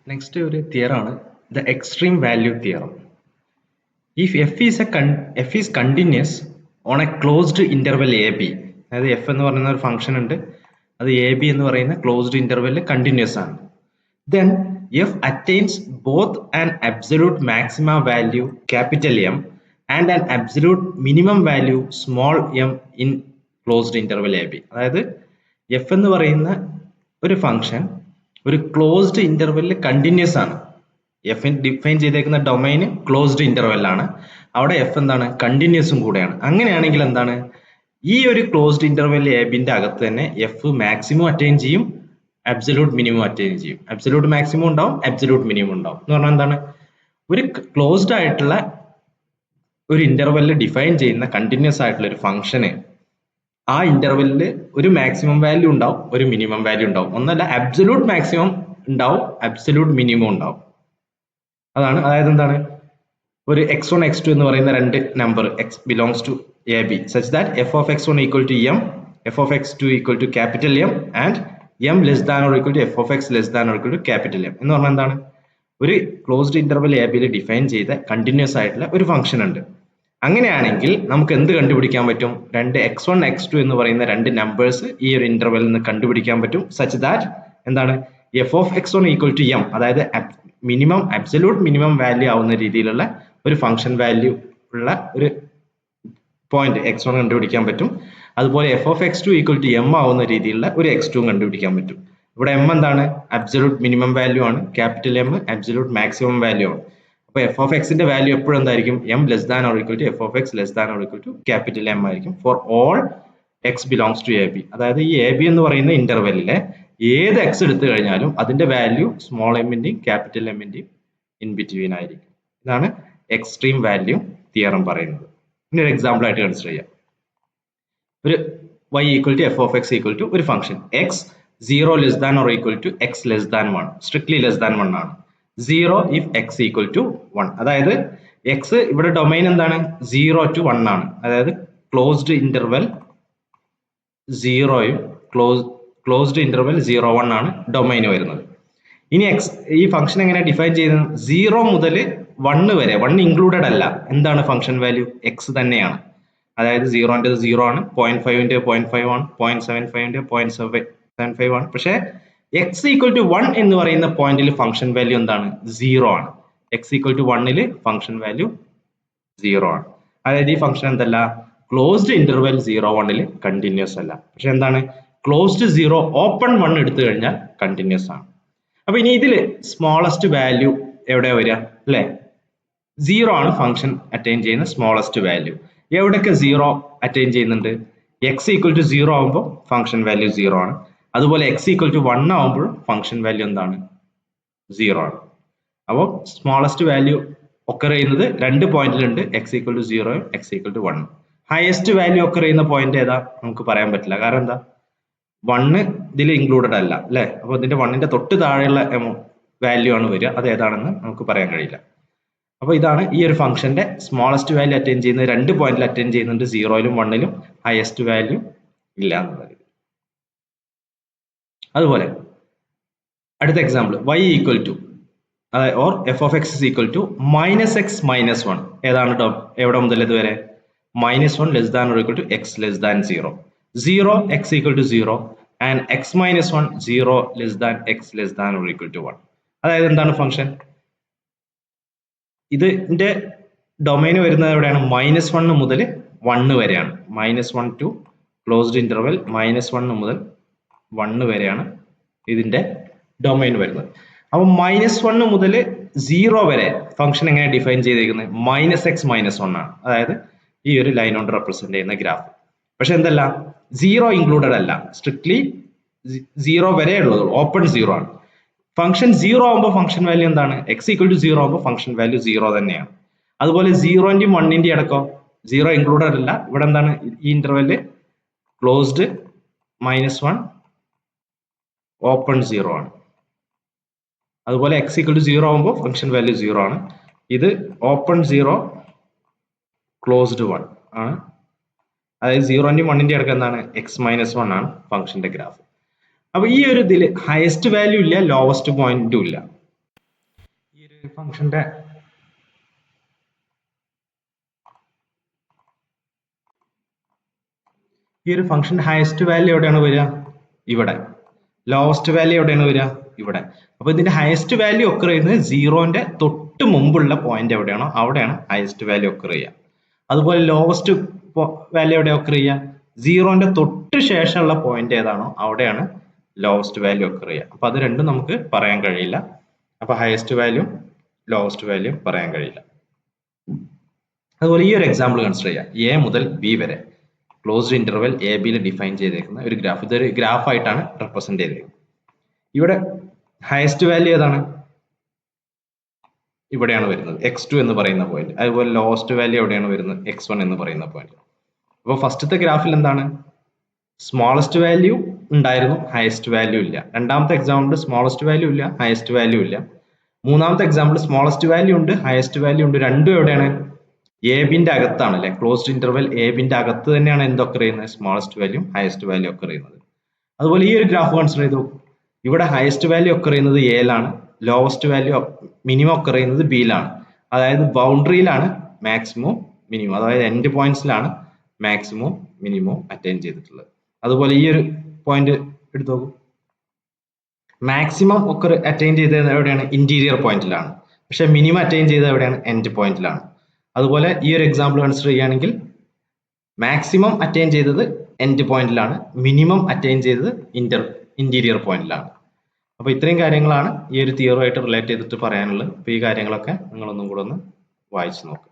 Next ഒരു theorem ആണ് the extreme value theorem. If f is continuous on a closed interval ab, അതായത് f എന്ന് പറയുന്ന ഒരു ഫംഗ്ഷൻ ഉണ്ട്, അത് ab എന്ന് പറയുന്ന ക്ലോസ്ഡ് ഇന്റർവെല്ലിൽ കണ്ടിന്യൂസ് ആണ്, then f attains both an absolute maxima value capital M and an absolute minimum value small m in closed interval ab. അതായത് f എന്ന് പറയുന്ന ഒരു ഫംഗ്ഷൻ ഒരു ക്ലോസ്ഡ് ഇന്റർവെല്ലിൽ കണ്ടിന്യൂസ് ആണ്. എഫ് ഡിഫൈൻ ചെയ്തേക്കുന്ന ഡൊമൈൻ ക്ലോസ്ഡ് ഇന്റർവെൽ ആണ്, അവിടെ എഫ് എന്താണ്, കണ്ടിന്യൂസും കൂടെയാണ്. അങ്ങനെയാണെങ്കിൽ എന്താണ്, ഈ ഒരു ക്ലോസ്ഡ് ഇന്റർവെൽ എബിന്റെ അകത്ത് തന്നെ എഫ് മാക്സിമം അറ്റൈൻ ചെയ്യും, അബ്സല്യൂട്ട് മിനിമം അറ്റൈൻ ചെയ്യും. അബ്സല്യൂട്ട് മാക്സിമം ഉണ്ടാവും, അബ്സല്യൂട്ട് മിനിമം ഉണ്ടാവും. എന്ന് പറഞ്ഞാൽ എന്താണ്, ഒരു ക്ലോസ്ഡ് ആയിട്ടുള്ള ഒരു ഇന്റർവെല്ലിൽ ഡിഫൈൻ ചെയ്യുന്ന കണ്ടിന്യൂസ് ആയിട്ടുള്ള ഒരു ഫംഗ്ഷന് ആ ഇന്റർവെല്ലിൽ ഒരു മാക്സിമം വാല്യൂ ഉണ്ടാവും, ഒരു മിനിമം വാല്യൂ ഉണ്ടാവും. ഒന്നല്ല, അബ്സല്യൂട്ട് മാക്സിമം ഉണ്ടാവും, അബ്സല്യൂട്ട് മിനിമം ഉണ്ടാവും. അതാണ്, അതായത് എന്താണ്, ഒരു x1 x2 എന്ന് പറയുന്ന രണ്ട് number x belongs to ab such that f of x1 equal to m, f of x2 equal to capital M and m less than or equal to f of x less than or equal to capital M. എന്ന് പറഞ്ഞാൽ എന്താണ്, ഒരു closed interval എബിയിൽ define ചെയ്ത continuous ആയിട്ടുള്ള ഒരു function ഉണ്ട്. അങ്ങനെയാണെങ്കിൽ നമുക്ക് എന്ത് കണ്ടുപിടിക്കാൻ പറ്റും, രണ്ട് x1 x2 എന്ന് പറയുന്ന രണ്ട് നമ്പേഴ്സ് ഈ ഒരു ഇന്റർവെല്ലിൽ നിന്ന് കണ്ടുപിടിക്കാൻ പറ്റും. സച്ച് ദാറ്റ് എന്താണ്, f of x1 equal to m, അതായത് മിനിമം അബ്സല്യൂട്ട് മിനിമം വാല്യൂ ആവുന്ന രീതിയിലുള്ള ഒരു ഫംഗ്ഷൻ വാല്യൂ ഉള്ള ഒരു പോയിന്റ് x1 കണ്ടുപിടിക്കാൻ പറ്റും. അതുപോലെ f of x2 equal to m ആവുന്ന രീതിയിലുള്ള ഒരു x2 കണ്ടുപിടിക്കാൻ പറ്റും. ഇവിടെ m എന്താണ്, അബ്സല്യൂട്ട് മിനിമം വാല്യൂ ആണ്, capital M absolute maximum value ആണ്. അപ്പോൾ f of x ന്റെ വാല്യൂ എപ്പോഴും എന്തായിരിക്കും, m less than or equal to f of x less than or equal to capital M ആയിരിക്കും for all x belongs to ab. അതായത് ഈ ab എന്ന് പറയുന്ന ഇന്റർവെല്ലിലെ ഏത് x എടുത്തു കഴിഞ്ഞാലും അതിന്റെ വാല്യൂ സ്മോൾ എമ്മിന്റെയും ക്യാപിറ്റൽ എമ്മിന്റെയും ഇൻ ബിറ്റ്വീൻ ആയിരിക്കും. ഇതാണ് എക്സ്ട്രീം വാല്യൂ തിയറം പറയുന്നത്. ഇനി ഒരു എക്സാമ്പിൾ ആയിട്ട് കൺസിഡർ ചെയ്യാം. ഒരു y equal to F of X equal to ഒരു function x 0 less than or equal to x less than 1, strictly less than 1 ആണ്. 0 ഇഫ് x ഈക്വൽ ടു 1, അതായത് x ഇവിടെ ഡൊമൈൻ എന്താണ്, 0 to 1 ആണ്. അതായത് ക്ലോസ്ഡ് ഇന്റർവെൽ 0യും ക്ലോസ്ഡ് ഇന്റർവെൽ 0 1 ആണ് domain വരുന്നത്. ഇനി ഈ ഫംഗ്ഷൻ എങ്ങനെ ഡിഫൈൻ ചെയ്യുന്നത്, 0 മുതൽ 1 വരെ, 1 ഇൻക്ലൂഡഡ് അല്ല, എന്താണ് ഫംഗ്ഷൻ വാല്യൂ, x തന്നെയാണ്. അതായത് 0ന്റെ 0 ആണ്, 0.5ന്റെ 0.5 ആണ്, 0.75ന്റെ 0.75 ആണ്. പക്ഷേ x ഈക്വൽ ടു 1 എന്ന് പറയുന്ന പോയിന്റിൽ ഫംഗ്ഷൻ വാല്യൂ എന്താണ്, 0 ആണ്. x equal to 1 function value 0 ആണ്. അതായത് ഈ ഫംഗ്ഷൻ എന്തല്ല, ക്ലോസ്ഡ് ഇന്റർവെൽ 0 1 കണ്ടിന്യൂസ് അല്ല. പക്ഷെ എന്താണ്, ക്ലോസ്ഡ് 0 ഓപ്പൺ 1 എടുത്തു കഴിഞ്ഞാൽ കണ്ടിന്യൂസ് ആണ്. അപ്പൊ ഇനി ഇതിൽ സ്മോളസ്റ്റ് വാല്യൂ എവിടെയാ വരിക, അല്ലെ, 0 ആണ് ഫംഗ്ഷൻ അറ്റൈൻ ചെയ്യുന്ന സ്മോളസ്റ്റ് വാല്യൂ. എവിടെയൊക്കെ 0 അറ്റൈൻ ചെയ്യുന്നുണ്ട്, x ഈക്വൽ ടു 0 ആകുമ്പോൾ ഫംഗ്ഷൻ വാല്യൂ 0 ആണ്. അതുപോലെ x ഈക്വൽ ടു 1 ആകുമ്പോൾ ഫംഗ്ഷൻ വാല്യൂ എന്താണ്, 0 ആണ്. അപ്പോൾ സ്മോളസ്റ്റ് വാല്യൂ ഒക്കർ ചെയ്യുന്നത് രണ്ട് പോയിന്റിലുണ്ട്, x ഈക്വൽ ടു 0യും x equal to 1. Highest value occur ചെയ്യുന്ന പോയിന്റ് ഏതാ നമുക്ക് പറയാൻ പറ്റില്ല, കാരണം എന്താ, 1 ഇതിൽ ഇൻക്ലൂഡഡ് അല്ല, അല്ലെ. അപ്പോൾ ഇതിന്റെ 1ന്റെ തൊട്ട് താഴെയുള്ള വാല്യൂ ആണ് വരിക, അത് ഏതാണെന്ന് നമുക്ക് പറയാൻ കഴിയില്ല. അപ്പോൾ ഇതാണ് ഈ ഒരു ഫംഗ്ഷന്റെ സ്മോളസ്റ്റ് വാല്യൂ അറ്റൈൻ ചെയ്യുന്നത്, രണ്ട് പോയിന്റിൽ അറ്റൈൻ ചെയ്യുന്നുണ്ട്, 0ലും 1ലും, ഹയസ്റ്റ് വാല്യൂ ഇല്ല എന്നുള്ളത്. അതുപോലെ അടുത്ത example, y equal to or F of X equal to -x - 1, ഏതാണ് എവിടെ മുതൽ ഇതുവരെ, -1 less than or equal to x less than 0, 0 x equal to 0 and x - 1 0 less than x less than or equal to 1. അതായത് എന്താണ് function, ഇതിന്റെ domain വരുന്നത് എവിടെയാണ്, -1 മുതൽ 1 വരെയാണ്. -1 ടു ക്ലോസ്ഡ് ഇന്റർവെൽ -1 മുതൽ 1 വരെയാണ് ഇതിന്റെ ഡൊമൈൻ വരുന്നത്. അപ്പൊ -1 മുതൽ 0 വരെ ഫംഗ്ഷൻ എങ്ങനെ ഡിഫൈൻ ചെയ്തിരിക്കുന്നത്, -x - 1 ആണ്. അതായത് ഈ ഒരു ലൈൻ കൊണ്ട് റെപ്രസെന്റ് ചെയ്യുന്ന ഗ്രാഫ്. പക്ഷെ എന്തല്ല, 0 ഇൻക്ലൂഡഡ് അല്ല, സ്ട്രിക്ട്ലി 0 വരെ ഉള്ളത്, ഓപ്പൺ 0 ആണ്. ഫംഗ്ഷൻ 0 ആകുമ്പോൾ ഫംഗ്ഷൻ വാല്യൂ എന്താണ്, x ഈക്വൽ ടു 0 ആകുമ്പോൾ ഫംഗ്ഷൻ വാല്യൂ 0 തന്നെയാണ്. അതുപോലെ 0ന്റെയും 1ന്റെയും അടക്കം 0 ഇൻക്ലൂഡഡ് അല്ല, ഇവിടെ എന്താണ്, ഈ ഇന്റർവെല് ക്ലോസ്ഡ് -1 ഓപ്പൺ 0 ആണ്. അതുപോലെ x ഈക്വൽ ടു 0 ആകുമ്പോൾ ഫംഗ്ഷൻ വാല്യൂ 0 ആണ്. ഇത് ഓപ്പൺ 0 ക്ലോസ്ഡ് 1 ആണ്. അതായത് 0ന്റെയും 1ന്റെയും അടക്കം എന്താണ്, x - 1 ആണ് ഫംഗ്ഷന്റെ ഗ്രാഫ്. അപ്പൊ ഈ ഒരു ഇതിൽ ഹയസ്റ്റ് വാല്യൂ ഇല്ല, ലോവസ്റ്റ് പോയിന്റും ഇല്ല. ഫംഗ്ഷന്റെ ഈ ഒരു ഫംഗ്ഷന്റെ ഹയസ്റ്റ് വാല്യൂ എവിടെയാണ് വരിക? ഇവിടെ. ലോവസ്റ്റ് വാല്യൂ എവിടെയാണ് വരിക? ഇവിടെ. അപ്പൊ ഇതിന്റെ ഹയസ്റ്റ് വാല്യൂ ഒക്കർ ചെയ്യുന്നത് സീറോന്റെ തൊട്ട് മുമ്പുള്ള പോയിന്റ് എവിടെയാണോ അവിടെയാണ് ഹയസ്റ്റ് വാല്യൂ ഒക്കർ ചെയ്യുക. അതുപോലെ ലോവസ്റ്റ് വാല്യൂ എവിടെ ഒക്കർ ചെയ്യുക? സീറോന്റെ തൊട്ട് ശേഷമുള്ള പോയിന്റ് ഏതാണോ അവിടെയാണ് ലോവസ്റ്റ് വാല്യൂ ഒക്കർ ചെയ്യുക. അപ്പൊ അത് രണ്ടും നമുക്ക് പറയാൻ കഴിയില്ല. അപ്പൊ ഹയസ്റ്റ് വാല്യൂ ലോവസ്റ്റ് വാല്യൂ പറയാൻ കഴിയില്ല. അതുപോലെ ഈ ഒരു എക്സാമ്പിൾ കൺസിഡർ ചെയ്യാം. എ മുതൽ ബി വരെ ക്ലോസ്ഡ് ഇന്റർവെൽ എ ബിയിൽ ഡിഫൈൻ ചെയ്തേക്കുന്ന ഒരു ഗ്രാഫ്. ഇതൊരു ഗ്രാഫ് ആയിട്ടാണ് റെപ്രസെന്റ് ചെയ്തേക്കുന്നത്. ഇവിടെ ഹയസ്റ്റ് വാല്യൂ ഏതാണ്? ഇവിടെയാണ് വരുന്നത്, x2 എന്ന് പറയുന്ന പോയിന്റ്. അതുപോലെ ലോവസ്റ്റ് വാല്യൂ എവിടെയാണ് വരുന്നത്? x1 എന്ന് പറയുന്ന പോയിന്റ്. അപ്പോൾ ഫസ്റ്റത്തെ ഗ്രാഫിൽ എന്താണ്? സ്മോളസ്റ്റ് വാല്യൂ ഉണ്ടായിരുന്നു, ഹയസ്റ്റ് വാല്യൂ ഇല്ല. രണ്ടാമത്തെ എക്സാമ്പിൾ സ്മോളസ്റ്റ് വാല്യൂ ഇല്ല, ഹയസ്റ്റ് വാല്യൂ ഇല്ല. മൂന്നാമത്തെ എക്സാമ്പിൾ സ്മോളസ്റ്റ് വാല്യൂ ഉണ്ട്, ഹയസ്റ്റ് വാല്യൂ ഉണ്ട്. രണ്ടും എവിടെയാണ്? എ ബിന്റെ അകത്താണ് അല്ലെ? ക്ലോസ്ഡ് ഇന്റർവെൽ എ ബിന്റെ അകത്ത് തന്നെയാണ് എന്തൊക്കെ ചെയ്യുന്നത്? സ്മോളസ്റ്റ് വാല്യൂ ഹയസ്റ്റ് വാല്യൂ ഒക്കെ ചെയ്യുന്നത്. അതുപോലെ ഈ ഒരു ഗ്രാഫ് കൺസിഡർ ചെയ്തു. ഇവിടെ ഹയസ്റ്റ് വാല്യൂ ഒക്കെ ചെയ്യുന്നത് എയിലാണ്, ലോവസ്റ്റ് വാല്യൂ മിനിമം ഒക്കെ ചെയ്യുന്നത് ബിയിലാണ്. അതായത് ബൗണ്ടറിയിലാണ് മാക്സിമം മിനിമം, അതായത് എൻഡ് പോയിന്റ്സിലാണ് മാക്സിമം മിനിമം അറ്റൈൻ ചെയ്തിട്ടുള്ളത്. അതുപോലെ ഈ ഒരു പോയിന്റ് എടുത്തു നോക്കൂ. മാക്സിമം ഒക്കെ അറ്റൈൻ ചെയ്തത് എവിടെയാണ്? ഇന്റീരിയർ പോയിന്റിലാണ്. പക്ഷെ മിനിമം അറ്റൈൻ ചെയ്തത് എവിടെയാണ്? എൻഡ് പോയിന്റിലാണ്. അതുപോലെ ഈ ഒരു എക്സാമ്പിൾ കൺസിഡർ ചെയ്യുകയാണെങ്കിൽ മാക്സിമം അറ്റൈൻ ചെയ്തത് എൻഡ് പോയിന്റിലാണ്, മിനിമം അറ്റൈൻ ചെയ്തത് ഇന്റീരിയർ പോയിന്റിലാണ്. അപ്പോൾ ഇത്രയും കാര്യങ്ങളാണ് ഈ ഒരു തിയറുമായിട്ട് റിലേറ്റ് ചെയ്തിട്ട് പറയാനുള്ളത്. അപ്പോൾ ഈ കാര്യങ്ങളൊക്കെ നിങ്ങളൊന്നും കൂടെ ഒന്ന് വായിച്ചു നോക്കുക.